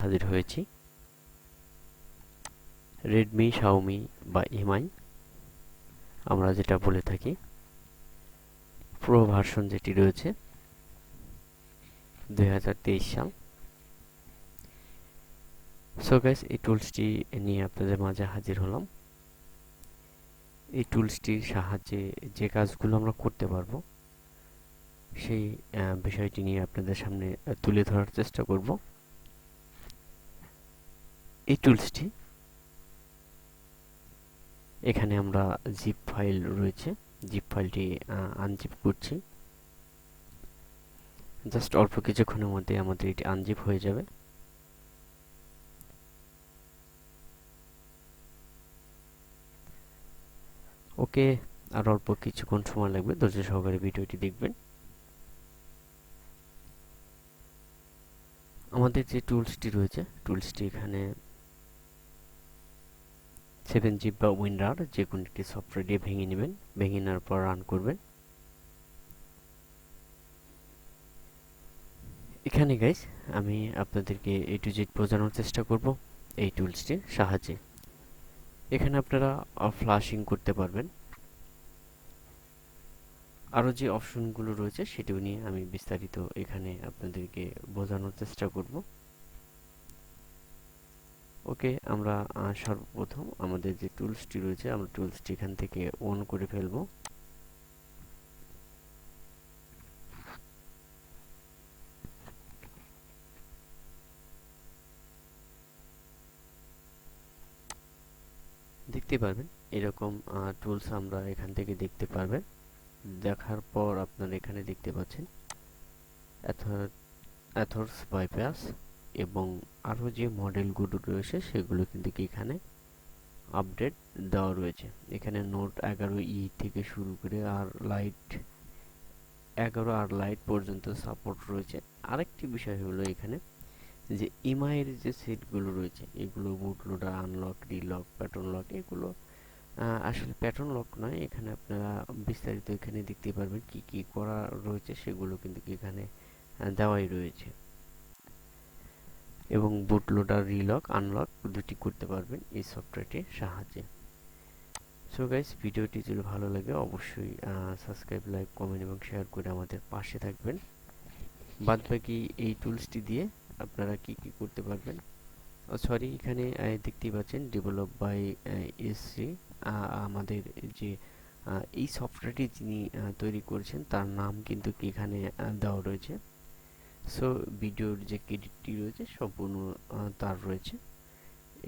হাজির হয়েছি Redmi Xiaomi বা এমআই আমরা যেটা বলে থাকি প্রো ভার্সন যেটি রয়েছে 2023 সাল। সো গাইস, এই টুলসটি নিয়ে আপনাদের মাঝে হাজির হলাম। এই টুলসটির সাহায্যে যে কাজগুলো আমরা করতে পারবো সেই বিষয়টি নিয়ে আপনাদের সামনে তুলে ধরার চেষ্টা করব। এই টুলসটি এখানে আমরা জিপ ফাইল রয়েছে, জিপ ফাইলটি আনজিপ করছি। জাস্ট অল্প কিছুক্ষণের মধ্যে আমাদের এটি আনজিপ হয়ে যাবে। ওকে, আর অল্প কিছুক্ষণ সময় লাগবে, ধৈর্য সহকারে ভিডিওটি দেখবেন। আমাদের যে টুলসটি রয়েছে, টুলসটি এখানে 7zip বা উইন্ডার যে কোনো একটি সফটওয়্যার দিয়ে ভেঙে নেবেন। ভেঙে নেওয়ার পর রান করবেন। এখানে গাইস আমি আপনাদেরকে A to Z বোঝানোর চেষ্টা করব এই টুলসটির সাহায্যে। এখানে আপনারা ফ্লাশিং করতে পারবেন। আরও যে অপশনগুলো রয়েছে সেটিও নিয়ে আমি বিস্তারিত এখানে আপনাদেরকে বোঝানোর চেষ্টা করব। ওকে, আমরা সর্বপ্রথম আমাদের যে টুলসটি রয়েছে আমরা টুলসটি এখান থেকে অন করে ফেলব। দেখতে পারবেন এরকম টুলস আমরা এখান থেকে দেখতে পারবেন। দেখার পর আপনারা এখানে দেখতে পাচ্ছেন অ্যাথর্স বাইপাস এবং আরও যে মডেলগুলো রয়েছে সেগুলো কিন্তু এখানে আপডেট দেওয়া রয়েছে। এখানে নোট 11E থেকে শুরু করে আর লাইট 11 আর লাইট পর্যন্ত সাপোর্ট রয়েছে। আরেকটি বিষয় হলো এখানে যে এমআই এর যে সেটগুলো রয়েছে এগুলো বুটলোডার, আনলক, রিলক, প্যাটার্ন লক, এগুলো আসলে প্যাটার্ন লক নয়। এখানে আপনারা বিস্তারিত এখানে দেখতে পারবেন কি কি করা রয়েছে সেগুলো কিন্তু এখানে দেওয়াই রয়েছে এবং বুটলোডার, রিলক, আনলক দুটি করতে পারবেন এই সফটওয়্যারটির সাহায্যে। সো গাইস, ভিডিওটি যদি ভালো লাগে অবশ্যই সাবস্ক্রাইব, লাইক, কমেন্ট এবং শেয়ার করে আমাদের পাশে থাকবেন। বাদবাকি এই টুলসটি দিয়ে আপনারা কি কি করতে পারবেন। সরি, এখানে দেখতেই পাচ্ছেন ডেভেলপ বাই এসসি। আমাদের যে এই সফটওয়্যারটি যিনি তৈরি করেছেন তার নাম কিন্তু এখানে দেওয়া রয়েছে। সো ভিডিওর যে ক্রেডিটটি রয়েছে সম্পূর্ণ তার রয়েছে।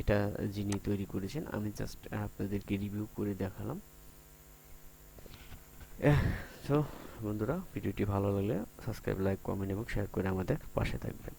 এটা যিনি তৈরি করেছেন, আমি জাস্ট আপনাদেরকে রিভিউ করে দেখালাম। সো বন্ধুরা, ভিডিওটি ভালো লাগলে সাবস্ক্রাইব, লাইক, কমেন্ট এবং শেয়ার করে আমাদের পাশে থাকবেন।